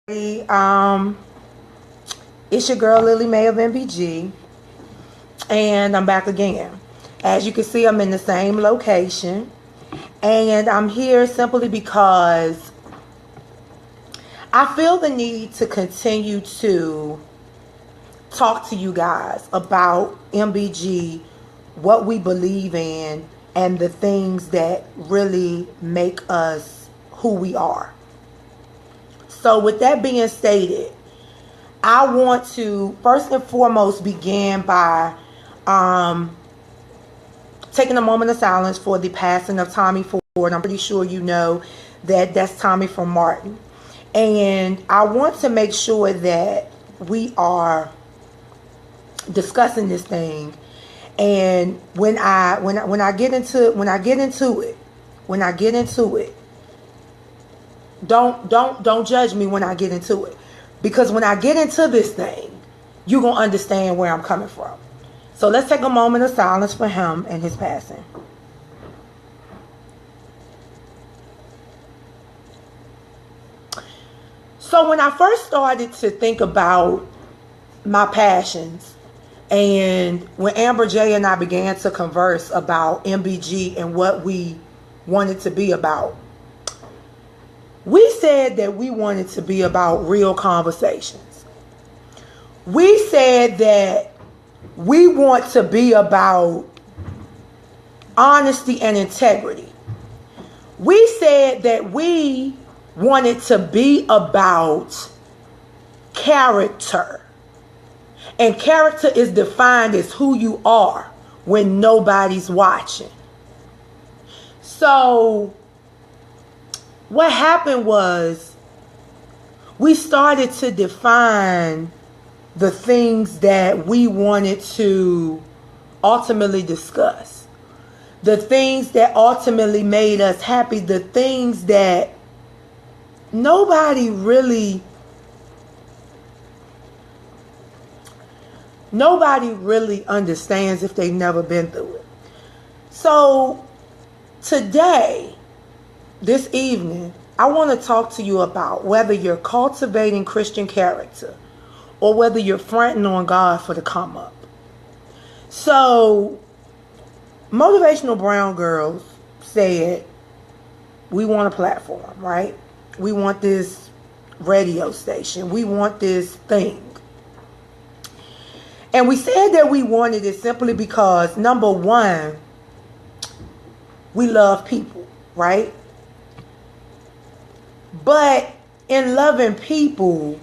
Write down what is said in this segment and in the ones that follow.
Um, it's your girl Lillie May of MBG, and I'm back again. As you can see, I'm in the same location, and I'm here simply because I feel the need to continue to talk to you guys about MBG, what we believe in, and the things that really make us who we are. So with that being stated, I want to first and foremost begin by taking a moment of silence for the passing of Tommy Ford. I'm pretty sure you know that that's Tommy from Martin. And I want to make sure that we are discussing this thing. And when I get into it, don't judge me when I get into it, because when I get into this thing, you're gonna understand where I'm coming from. So let's take a moment of silence for him and his passing. So when I first started to think about my passions, and when Amber J and I began to converse about MBG and what we wanted to be about, we said that we wanted to be about real conversations. We said that we want to be about honesty and integrity. We said that we wanted to be about character. And character is defined as who you are when nobody's watching. So what happened was we started to define the things that we wanted to ultimately discuss. The things that ultimately made us happy. The things that nobody really understands if they've never been through it. So today, this evening, I want to talk to you about whether you're cultivating Christian character or whether you're fronting on God for the come up. So, Motivational Brown Girls said, we want a platform, right? We want this radio station. We want this thing. And we said that we wanted it simply because, number one, we love people, right? But in loving people,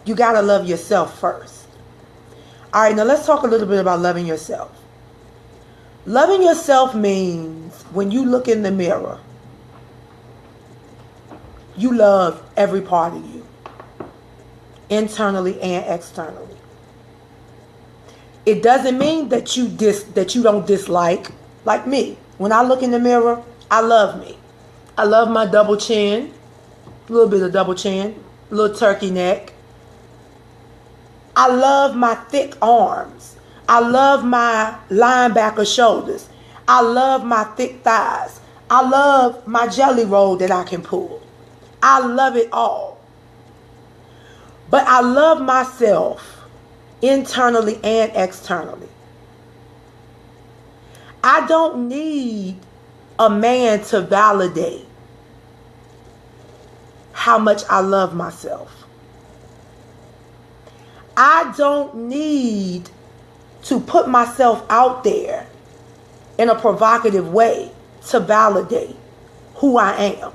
you got to love yourself first. All right, now let's talk a little bit about loving yourself. Loving yourself means when you look in the mirror, you love every part of you, internally and externally. It doesn't mean that you don't dislike, like me. When I look in the mirror, I love me. I love my double chin, a little bit of double chin, a little turkey neck. I love my thick arms. I love my linebacker shoulders. I love my thick thighs. I love my jelly roll that I can pull. I love it all. But I love myself internally and externally. I don't need a man to validate how much I love myself. I don't need to put myself out there in a provocative way to validate who I am.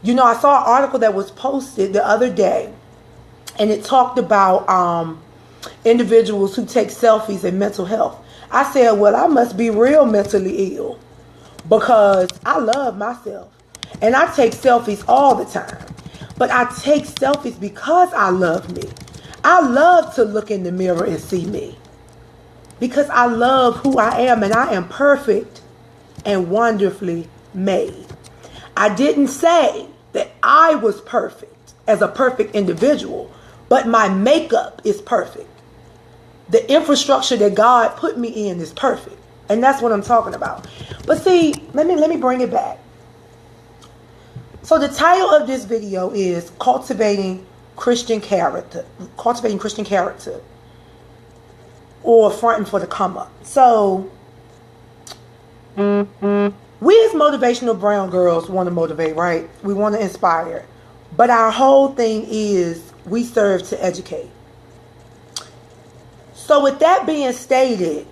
You know, I saw an article that was posted the other day, and it talked about individuals who take selfies and mental health. I said, well, I must be real mentally ill, because I love myself. And I take selfies all the time. But I take selfies because I love me. I love to look in the mirror and see me, because I love who I am, and I am perfect and wonderfully made. I didn't say that I was perfect as a perfect individual, but my makeup is perfect. The infrastructure that God put me in is perfect. And that's what I'm talking about. But see, let me bring it back. So the title of this video is Cultivating Christian Character. Cultivating Christian Character. Or fronting for the come up. So we as motivational brown girls want to motivate, right? We want to inspire. But our whole thing is we serve to educate. So with that being stated,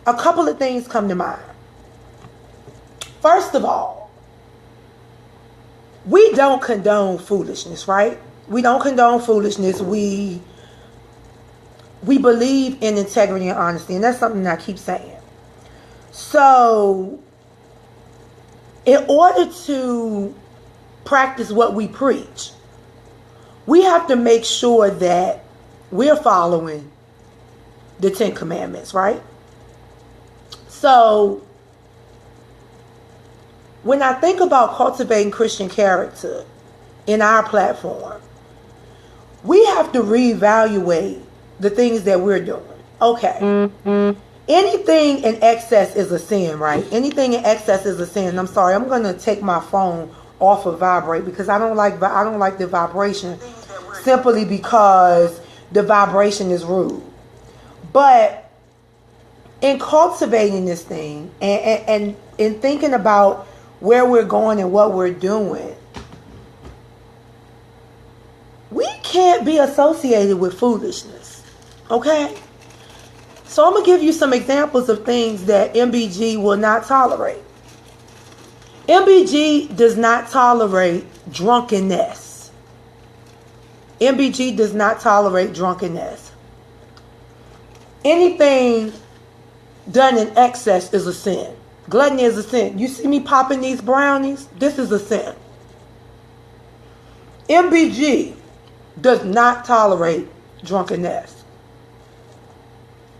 a couple of things come to mind. First of all, we don't condone foolishness, right? We don't condone foolishness. We believe in integrity and honesty, and that's something I keep saying. So, in order to practice what we preach, we have to make sure that we're following the 10 Commandments, right? So, when I think about cultivating Christian character in our platform, we have to reevaluate the things that we're doing. Okay. Anything in excess is a sin, right? Anything in excess is a sin. I'm sorry, I'm going to take my phone off of vibrate because I don't like the vibration simply because the vibration is rude. But in cultivating this thing and in thinking about where we're going and what we're doing, we can't be associated with foolishness. Okay? So I'm going to give you some examples of things that MBG will not tolerate. MBG does not tolerate drunkenness. MBG does not tolerate drunkenness. Anything done in excess is a sin. Gluttony is a sin. You see me popping these brownies? This is a sin. MBG does not tolerate drunkenness.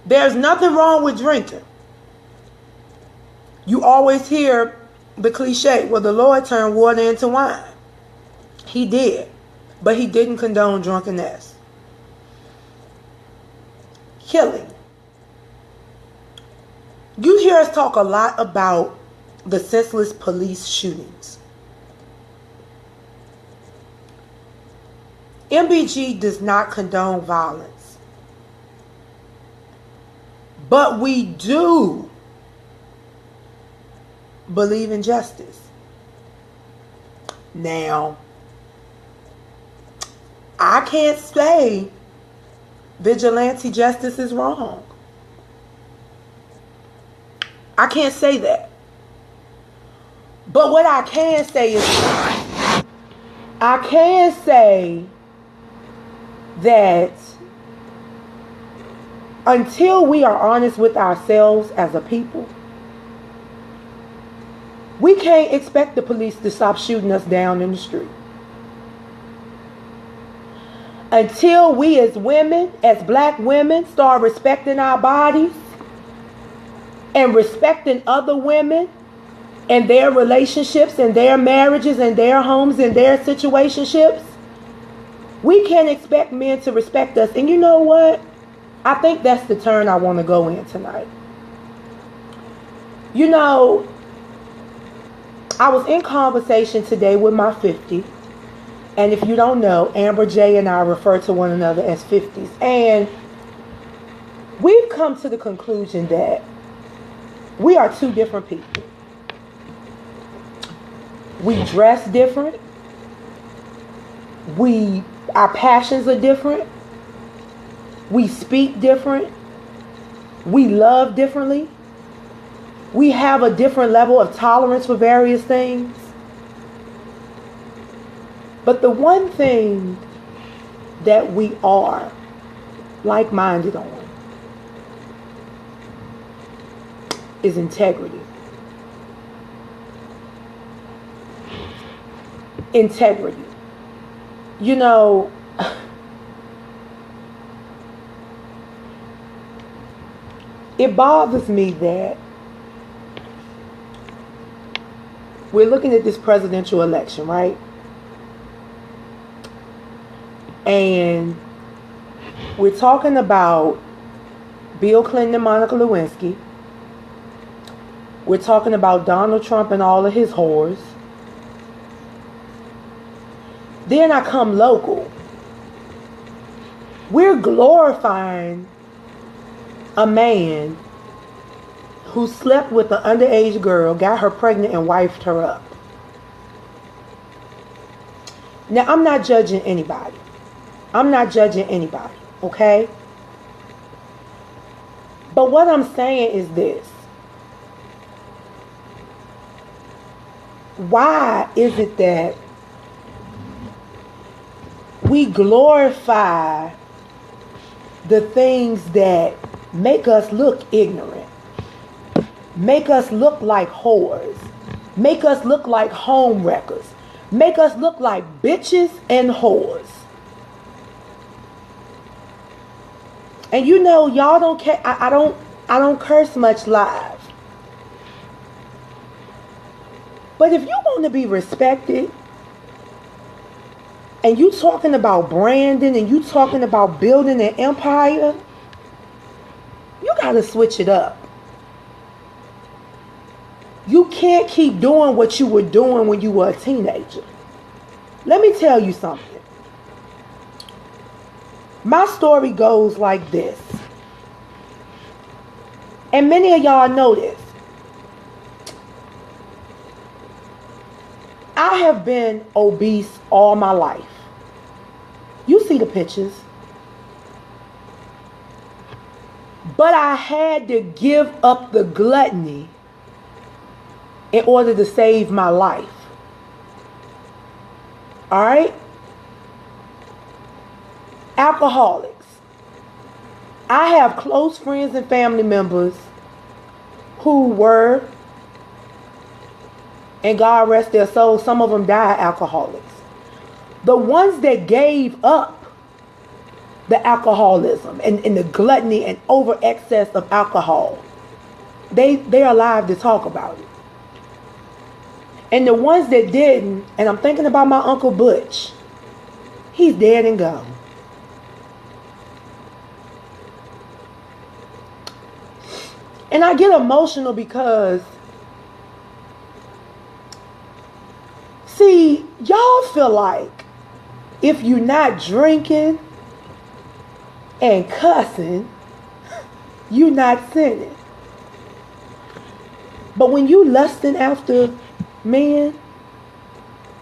There's nothing wrong with drinking. You always hear the cliche, well, the Lord turned water into wine. He did, but he didn't condone drunkenness. Killing. You hear us talk a lot about the senseless police shootings. MBG does not condone violence. But we do believe in justice. Now, I can't say vigilante justice is wrong. I can't say that. But what I can say is, I can say that until we are honest with ourselves as a people, we can't expect the police to stop shooting us down in the street. Until we as women, as black women, start respecting our bodies and respecting other women and their relationships and their marriages and their homes and their situationships, we can't expect men to respect us. And you know what? I think that's the turn I want to go in tonight. You know, I was in conversation today with my 50. And if you don't know, Amber J and I refer to one another as 50s. And we've come to the conclusion that we are two different people. We dress different. Our passions are different. We speak different. We love differently. We have a different level of tolerance for various things. But the one thing that we are like-minded on is integrity. Integrity. You know, it bothers me that we're looking at this presidential election, right? And we're talking about Bill Clinton and Monica Lewinsky. We're talking about Donald Trump and all of his whores. Then I come local. We're glorifying a man who slept with an underage girl, got her pregnant, and wifed her up. Now, I'm not judging anybody. Okay? But what I'm saying is this. Why is it that we glorify the things that make us look ignorant, make us look like whores, make us look like home wreckers, make us look like bitches and whores? And you know, y'all don't care. I don't curse much live. But if you want to be respected, and you talking about branding, and you talking about building an empire, you got to switch it up. You can't keep doing what you were doing when you were a teenager. Let me tell you something. My story goes like this. And many of y'all know this. I have been obese all my life. You see the pictures. But I had to give up the gluttony in order to save my life. All right? Alcoholics. I have close friends and family members who were, and God rest their souls, some of them died alcoholics. The ones that gave up the alcoholism and the gluttony and over excess of alcohol, they're alive to talk about it. And the ones that didn't, and I'm thinking about my Uncle Butch, he's dead and gone. And I get emotional because, see, y'all feel like if you're not drinking and cussing, you're not sinning. But when you lusting after men,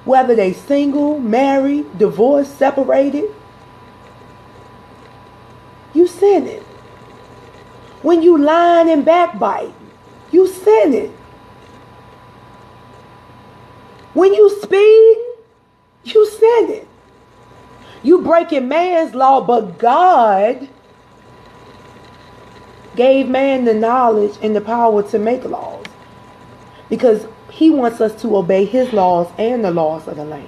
whether they single, married, divorced, separated, you sinning. When you lying and backbiting, you sinning. When you speed, you sinning. You breaking man's law, but God gave man the knowledge and the power to make laws, because he wants us to obey his laws and the laws of the land.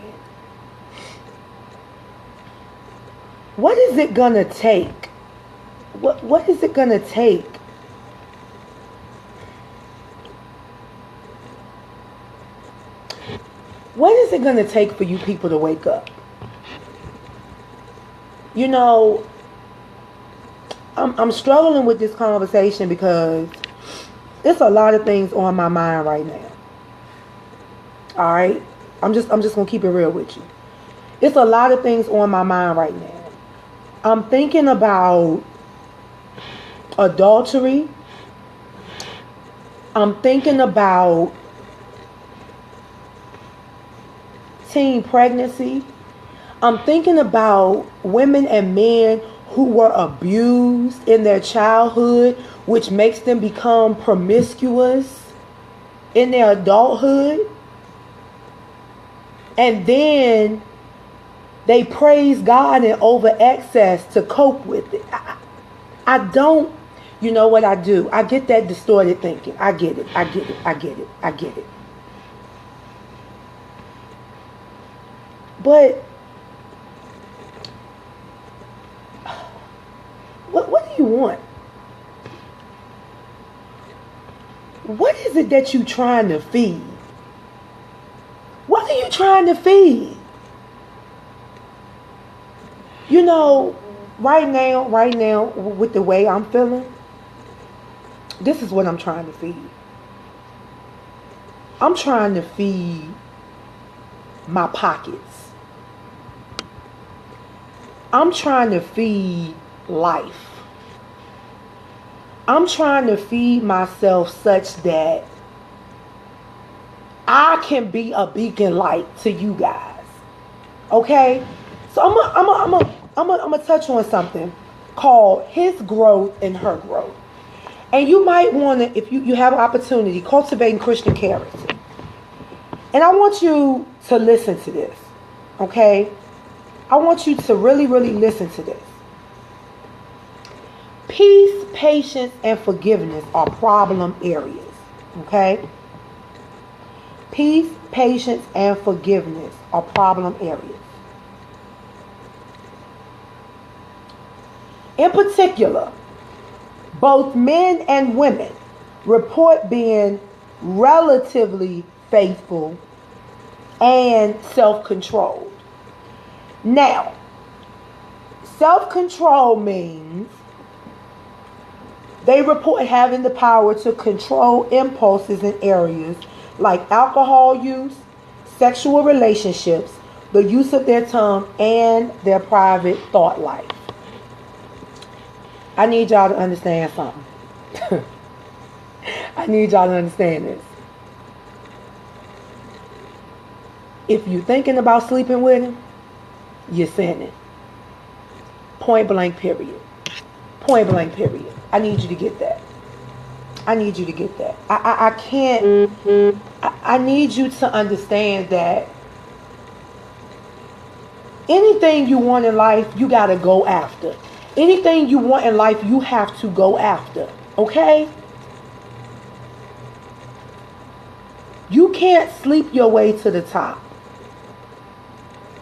What is it going to take? What is it going to take? What is it going to take for you people to wake up? You know, I'm struggling with this conversation because there's a lot of things on my mind right now. All right? I'm just going to keep it real with you. It's a lot of things on my mind right now. I'm thinking about adultery. I'm thinking about teen pregnancy. I'm thinking about women and men who were abused in their childhood, which makes them become promiscuous in their adulthood. And then they praise God in over excess to cope with it. I don't, you know what I do? I get that distorted thinking. I get it. But what do you want? What is it that you're trying to feed? What are you trying to feed? You know, right now, with the way I'm feeling, this is what I'm trying to feed. I'm trying to feed my pockets. I'm trying to feed life. I'm trying to feed myself such that I can be a beacon light to you guys. Okay? So I'm gonna touch on something called his growth and her growth. And you might want to, if you have an opportunity, cultivating Christian character. And I want you to listen to this. Okay? I want you to really, really listen to this. Peace, patience, and forgiveness are problem areas. Okay? Peace, patience, and forgiveness are problem areas. In particular, both men and women report being relatively faithful and self-controlled. Now, self-control means they report having the power to control impulses in areas like alcohol use, sexual relationships, the use of their tongue, and their private thought life. I need y'all to understand something. I need y'all to understand this. If you're thinking about sleeping with him, you're sinning. Point blank, period. Point blank, period. I need you to get that. I need you to get that. I can't. I need you to understand that anything you want in life, you got to go after. Anything you want in life, you have to go after. Okay? You can't sleep your way to the top.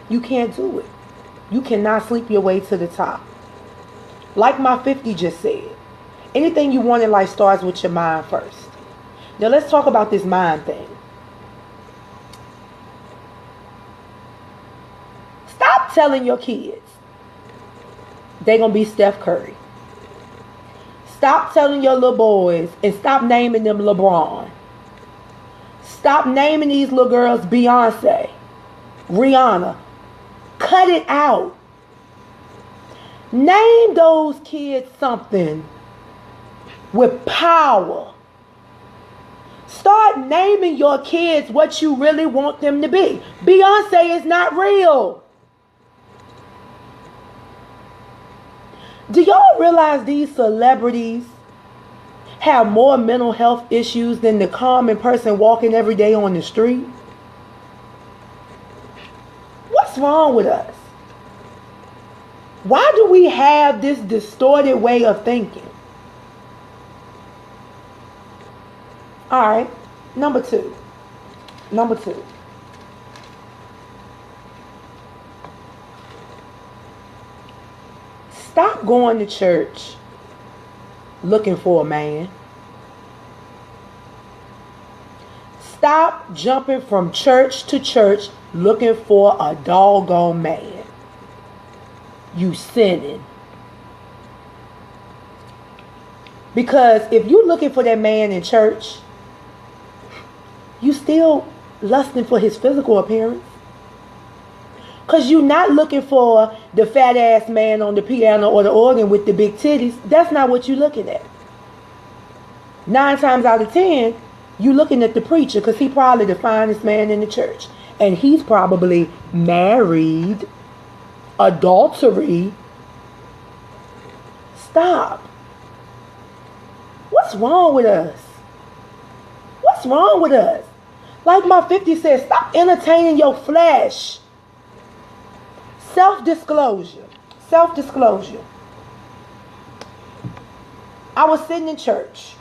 You can't do it. You cannot sleep your way to the top. Like my 50 just said, anything you want in life starts with your mind first. Now let's talk about this mind thing. Stop telling your kids they're going to be Steph Curry. Stop telling your little boys and stop naming them LeBron. Stop naming these little girls Beyonce, Rihanna. Cut it out. Name those kids something with power. Start naming your kids what you really want them to be. Beyonce is not real. Do y'all realize these celebrities have more mental health issues than the common person walking every day on the street? What's wrong with us? Why do we have this distorted way of thinking? All right, number two. Stop going to church looking for a man. Stop jumping from church to church looking for a doggone man. You sinning. Because if you're looking for that man in church, you still lusting for his physical appearance. Because you're not looking for the fat ass man on the piano or the organ with the big titties. That's not what you're looking at. 9 times out of 10, you're looking at the preacher because he's probably the finest man in the church. And he's probably married, adultery. Stop. What's wrong with us? What's wrong with us? Like my 50 says, stop entertaining your flesh. Self-disclosure. Self-disclosure. I was sitting in church,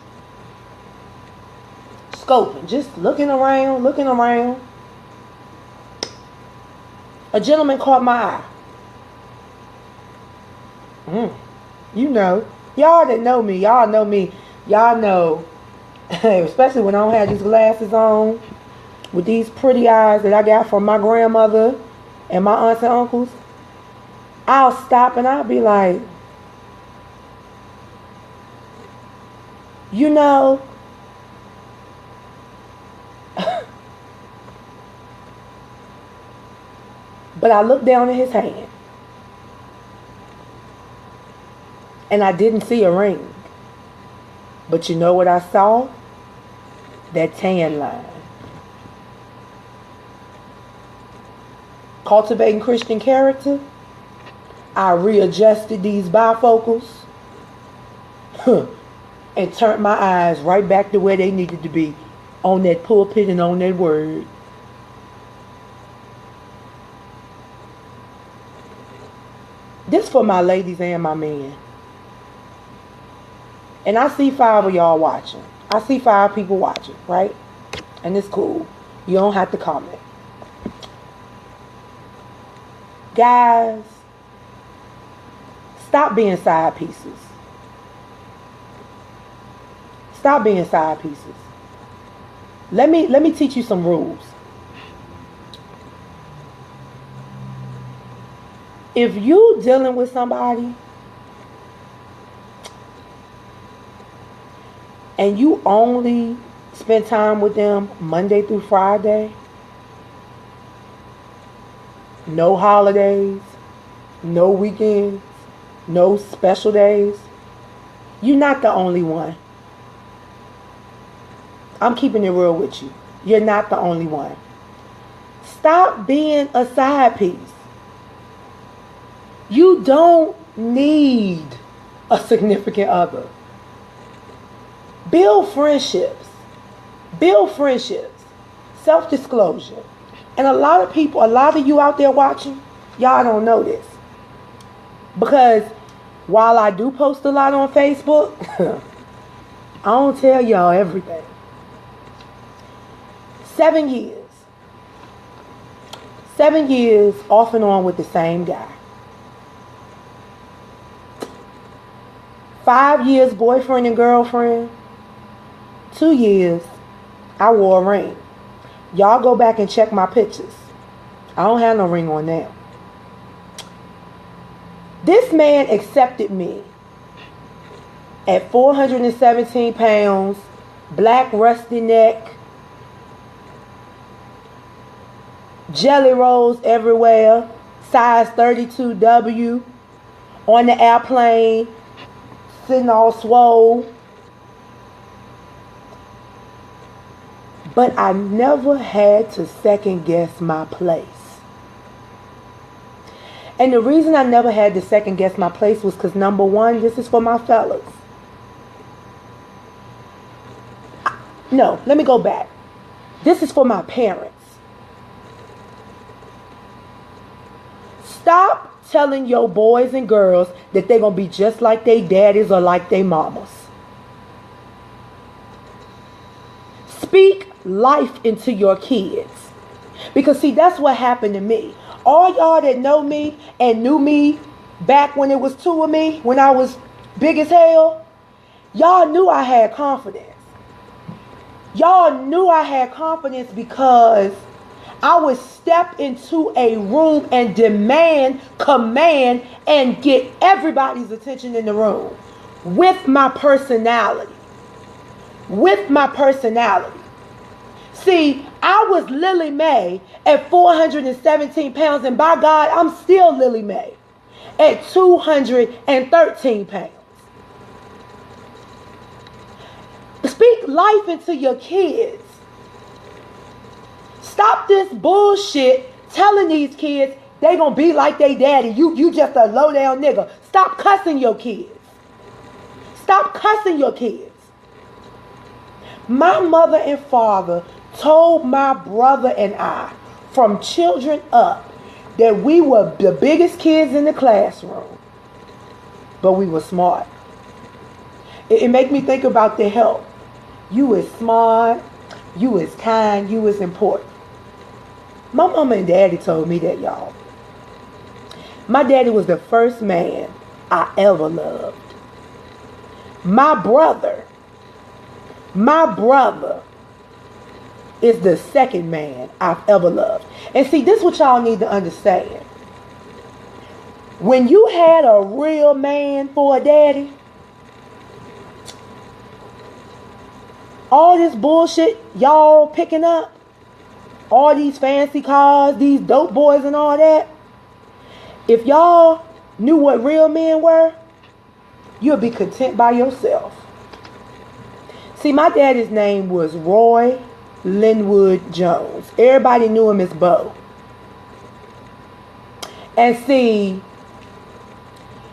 scoping, just looking around. A gentleman caught my eye. You know. Y'all that know me, y'all know me. Y'all know, especially when I don't have these glasses on, with these pretty eyes that I got from my grandmother and my aunts and uncles, I'll stop and I'll be like, you know, but I look down at his hand And I didn't see a ring. But you know what I saw? That tan line. Cultivating Christian character. I readjusted these bifocals and turned my eyes right back to where they needed to be, on that pulpit and on that word. This for my ladies and my men. And I see 5 of y'all watching. I see 5 people watching, right? And it's cool. You don't have to comment. Guys, stop being side pieces. Stop being side pieces. Let me teach you some rules. If you dealing with somebody and you only spend time with them Monday through Friday, no holidays, no weekends, no special days, you're not the only one. I'm keeping it real with you. You're not the only one. Stop being a side piece. You don't need a significant other. Build friendships. Build friendships. Self-disclosure. And a lot of you out there watching, y'all don't know this. Because while I do post a lot on Facebook, I don't tell y'all everything. 7 years. 7 years off and on with the same guy. 5 years boyfriend and girlfriend. 2 years I wore a ring. Y'all go back and check my pictures. I don't have no ring on now. This man accepted me at 417 pounds, black rusty neck, jelly rolls everywhere, size 32W, on the airplane, sitting all swole. But I never had to second guess my place. And the reason I never had to second guess my place was because, number one, this is for my fellas. No, let me go back. This is for my parents. Stop telling your boys and girls that they're going to be just like their daddies or like their mamas. Speak life into your kids. Because see, that's what happened to me. All y'all that know me and knew me back when it was 2 of me, when I was big as hell, y'all knew I had confidence. Y'all knew I had confidence because I would step into a room and demand, command, and get everybody's attention in the room with my personality. With my personality. See, I was Lillie Mae at 417 pounds, and by God, I'm still Lillie Mae at 213 pounds. Speak life into your kids. Stop this bullshit telling these kids they gonna be like they daddy. You just a low down nigga. Stop cussing your kids. Stop cussing your kids. My mother and father told my brother and I from children up that we were the biggest kids in the classroom, but we were smart. It made me think about their help. You is smart, you is kind, you is important. My mama and daddy told me that, y'all. My daddy was the first man I ever loved. My brother is the second man I've ever loved. And see, this is what y'all need to understand. When you had a real man for a daddy, all this bullshit y'all picking up, all these fancy cars, these dope boys and all that, if y'all knew what real men were, You'll be content by yourself. See, my daddy's name was Roy Linwood Jones. Everybody knew him as Bo. And see,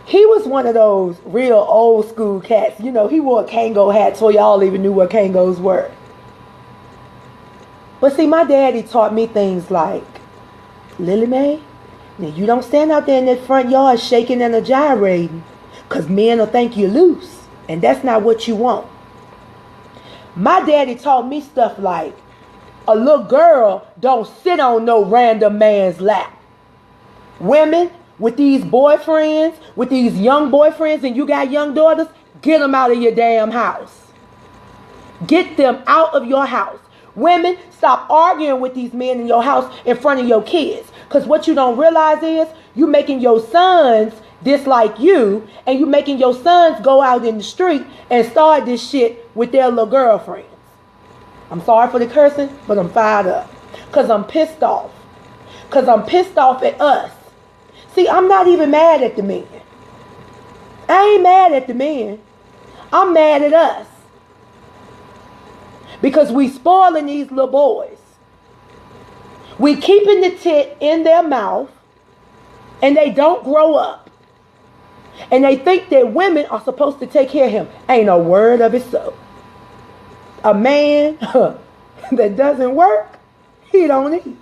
he was one of those real old school cats. You know, he wore a Kango hat so y'all even knew what Kangos were. But see, my daddy taught me things like, Lillie Mae, now you don't stand out there in that front yard shaking and gyrating, because men will think you're loose, and that's not what you want. My daddy taught me stuff like, a little girl don't sit on no random man's lap. Women with these boyfriends, with these young boyfriends, and you got young daughters, get them out of your damn house. Get them out of your house. Women, stop arguing with these men in your house in front of your kids. Because what you don't realize is you making your sons dislike you, and you making your sons go out in the street and start this shit with their little girlfriends. I'm sorry for the cursing, but I'm fired up. Because I'm pissed off. Because I'm pissed off at us. See, I'm not even mad at the men. I ain't mad at the men. I'm mad at us. Because we spoiling these little boys. We keeping the tit in their mouth, and they don't grow up. And they think that women are supposed to take care of him. Ain't a word of it so. A man that doesn't work, he don't eat.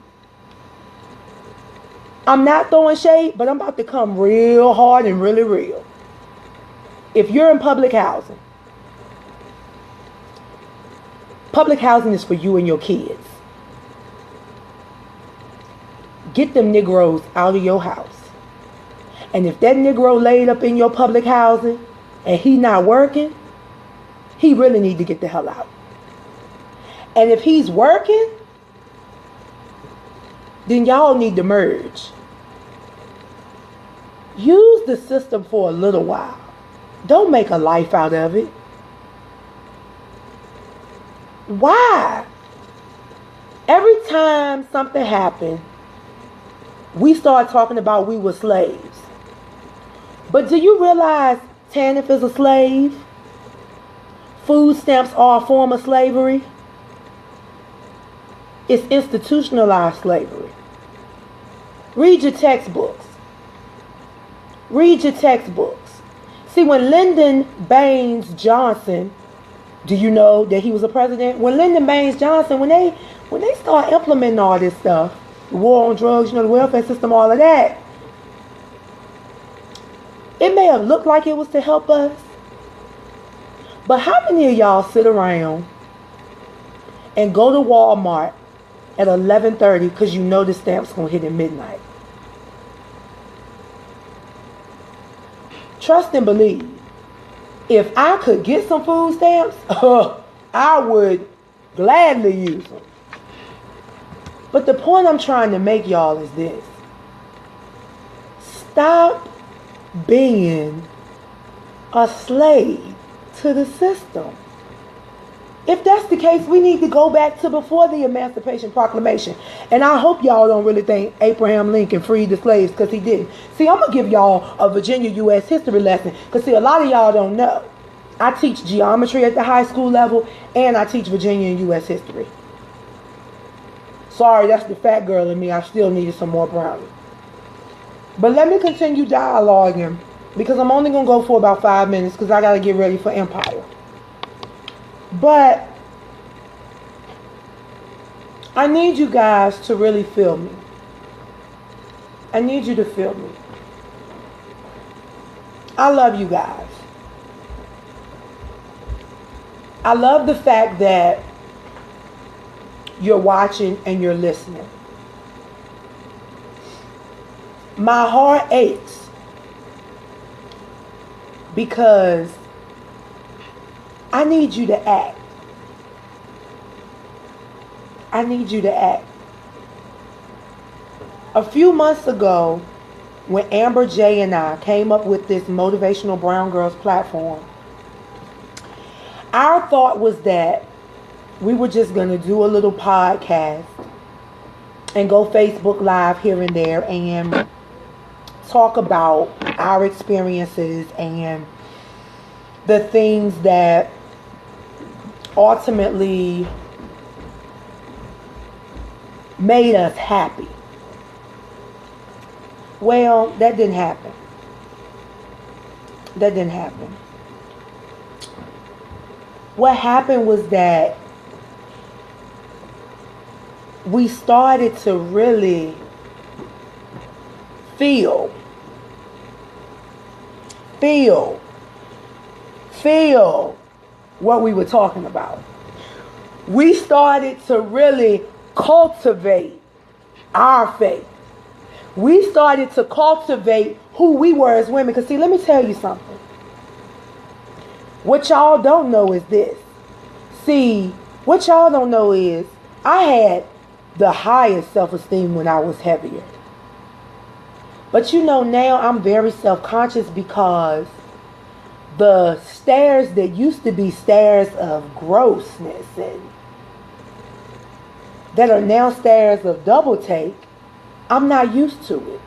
I'm not throwing shade, but I'm about to come real hard and really real. If you're in public housing is for you and your kids. Get them Negroes out of your house. And if that Negro laid up in your public housing and he not working, he really need to get the hell out. And if he's working, then y'all need to merge. Use the system for a little while. Don't make a life out of it. Why? Every time something happened, we start talking about we were slaves. But do you realize TANF is a slave? Food stamps are a form of slavery. It's institutionalized slavery. Read your textbooks. Read your textbooks. See, when Lyndon Baines Johnson, do you know that he was a president? When Lyndon Baines Johnson, when they start implementing all this stuff, the war on drugs, the welfare system, all of that, it may have looked like it was to help us. But how many of y'all sit around and go to Walmart at 11:30 because you know the stamp's going to hit at midnight? Trust and believe. If I could get some food stamps, I would gladly use them. But the point I'm trying to make, y'all, is this. Stop being a slave to the system. If that's the case, we need to go back to before the Emancipation Proclamation. And I hope y'all don't really think Abraham Lincoln freed the slaves, because he didn't. See, I'm going to give y'all a Virginia U.S. history lesson, because see, a lot of y'all don't know. I teach geometry at the high school level, and I teach Virginia and U.S. history. Sorry, that's the fat girl in me. I still needed some more brownie. But let me continue dialoguing, because I'm only going to go for about 5 minutes, because I got to get ready for Empire. But I need you guys to really feel me. I need you to feel me. I love you guys. I love the fact that you're watching and you're listening. My heart aches because I need you to act. I need you to act. A few months ago, when Amber J and I came up with this Motivational Brown Girls platform, our thought was that we were just going to do a little podcast and go Facebook Live here and there and talk about our experiences and the things that ultimately made us happy. Well, that didn't happen. That didn't happen. What happened was that we started to really feel what we were talking about. We started to really cultivate our faith. We started to cultivate who we were as women. Because see, let me tell you something. What y'all don't know is this. See, what y'all don't know is I had the highest self-esteem when I was heavier. But you know, now I'm very self-conscious because the stares that used to be stares of grossness and that are now stares of double take, I'm not used to it.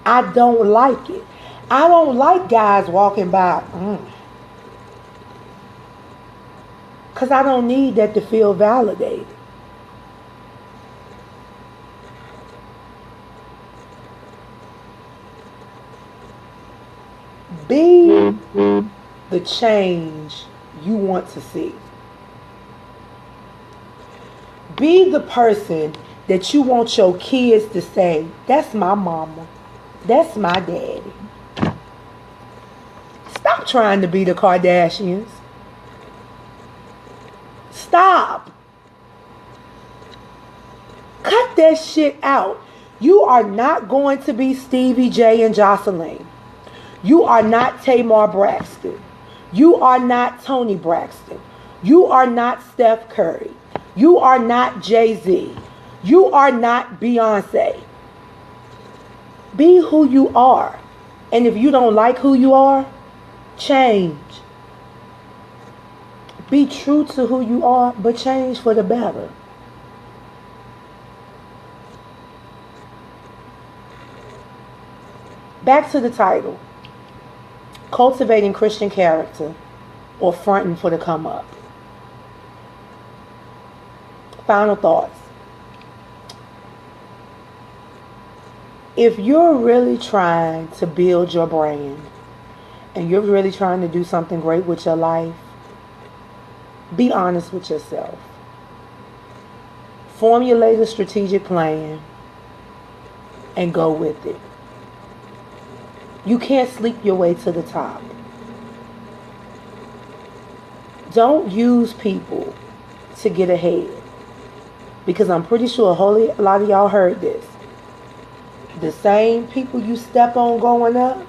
I don't like it. I don't like guys walking by. Because I don't need that to feel validated. Be the change you want to see. Be the person that you want your kids to say, that's my mama, that's my daddy. Stop trying to be the Kardashians. Stop. Cut that shit out. You are not going to be Stevie J and Jocelyn. You are not Tamar Braxton. You are not Tony Braxton. You are not Steph Curry. You are not Jay-Z. You are not Beyonce. Be who you are. And if you don't like who you are, change. Be true to who you are, but change for the better. Back to the title. Cultivating Christian Character or Fronting for the Come Up. Final thoughts. If you're really trying to build your brand and you're really trying to do something great with your life, be honest with yourself. Formulate a strategic plan and go with it. You can't sleep your way to the top. Don't use people to get ahead. Because I'm pretty sure a lot of y'all heard this. The same people you step on going up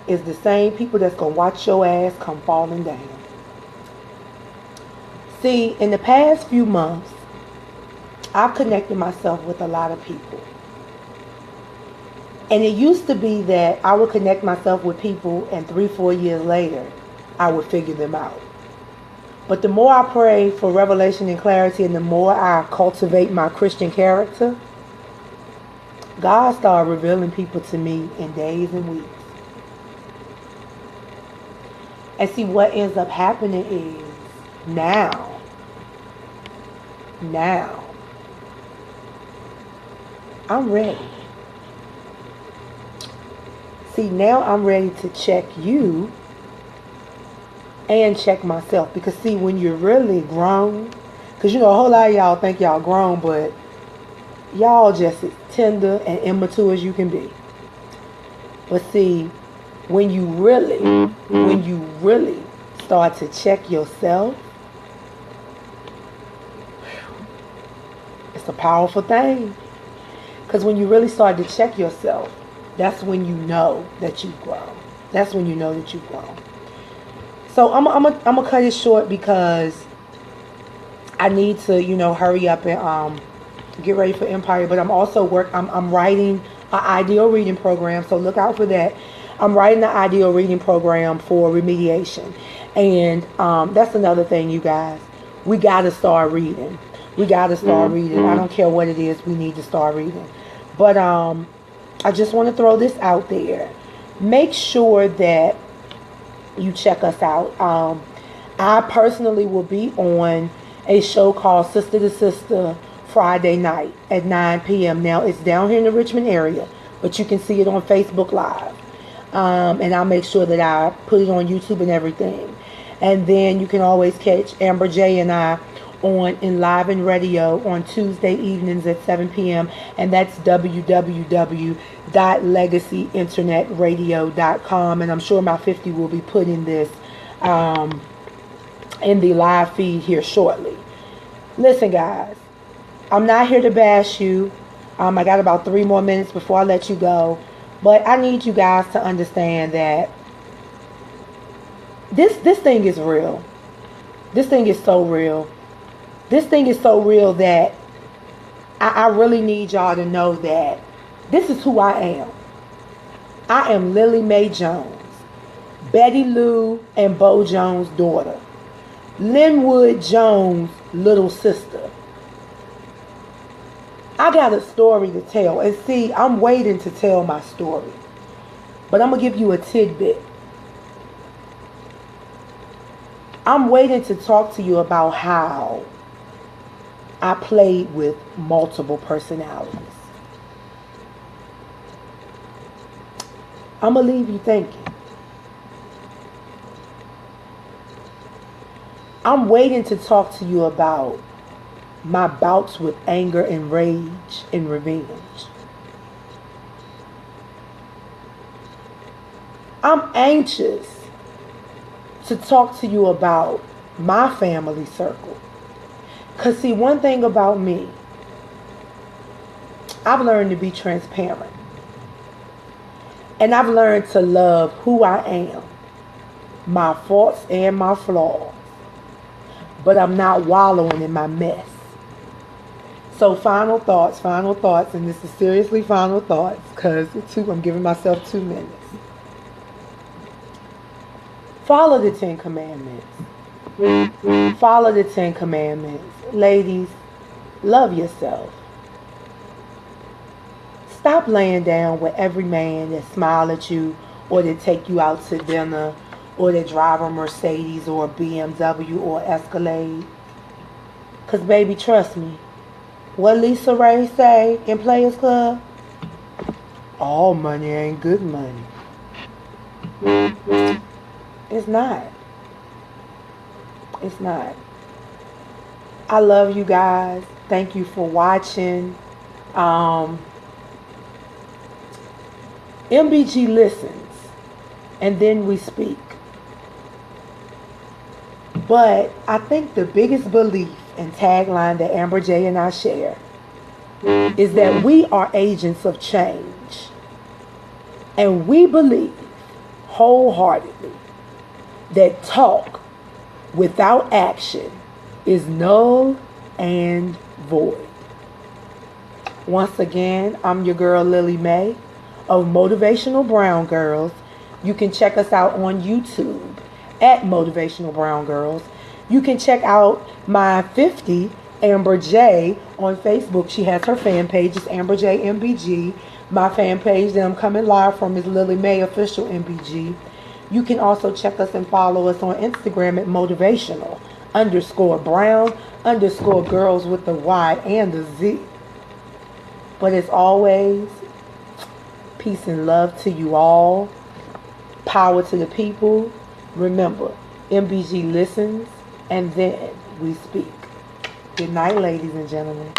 is the same people that's going to watch your ass come falling down. See, in the past few months, I've connected myself with a lot of people. And it used to be that I would connect myself with people and 3-4 years later, I would figure them out. But the more I pray for revelation and clarity and the more I cultivate my Christian character, God started revealing people to me in days and weeks. And see, what ends up happening is now, I'm ready. See, now I'm ready to check you and check myself. Because see, when you're really grown, because you know a whole lot of y'all think y'all grown, but y'all just as tender and immature as you can be. But see, when you really start to check yourself, it's a powerful thing. Because when you really start to check yourself, that's when you know that you've grown. That's when you know that you've grown. So I'm gonna cut it short because I need to, hurry up and get ready for Empire. But I'm also I'm writing an ideal reading program, so look out for that. I'm writing an ideal reading program for remediation, and that's another thing, you guys. We gotta start reading. We gotta start reading. I don't care what it is. We need to start reading. But I just want to throw this out there. Make sure that you check us out. I personally will be on a show called Sister to Sister Friday night at 9 p.m. Now, it's down here in the Richmond area, but you can see it on Facebook Live. And I'll make sure that I put it on YouTube and everything. And then you can always catch Amber J and I on Enliven Radio on Tuesday evenings at 7 p.m. And that's www.legacyinternetradio.com. And I'm sure my 50 will be putting this in the live feed here shortly. Listen, guys, I'm not here to bash you. I got about 3 more minutes before I let you go. But I need you guys to understand that this thing is real. This thing is so real. This thing is so real that I really need y'all to know that this is who I am. I am Lillie Mae Jones, Betty Lou and Bo Jones' daughter, Linwood Jones' little sister. I got a story to tell. And see, I'm waiting to tell my story. But I'm going to give you a tidbit. I'm waiting to talk to you about how I played with multiple personalities. I'm going to leave you thinking. I'm waiting to talk to you about my bouts with anger and rage and revenge. I'm anxious to talk to you about my family circle. Because see, one thing about me, I've learned to be transparent. And I've learned to love who I am, my faults and my flaws. But I'm not wallowing in my mess. So final thoughts, and this is seriously final thoughts, because I'm giving myself 2 minutes. Follow the 10 Commandments. Follow the 10 Commandments. Ladies, love yourself. Stop laying down with every man that smile at you, or that take you out to dinner, or that drive a Mercedes or a BMW or Escalade. Because baby, trust me, what Lisa Ray say in Players Club? All money ain't good money. It's not. It's not. I love you guys. Thank you for watching. MBG listens, and then we speak. But I think the biggest belief and tagline that Amber J and I share is that we are agents of change. And we believe wholeheartedly that talk without action is null and void. Once again, I'm your girl Lillie Mae of Motivational Brown Girls. You can check us out on YouTube at Motivational Brown Girls. You can check out my 50, Amber J, on Facebook. She has her fan page. It's Amber J MBG. My fan page that I'm coming live from is Lillie Mae Official MBG. You can also check us and follow us on Instagram at Motivational_Brown_girls with the Y and the Z. But as always, peace and love to you all. Power to the people. Remember, MBG listens and then we speak. Good night, ladies and gentlemen.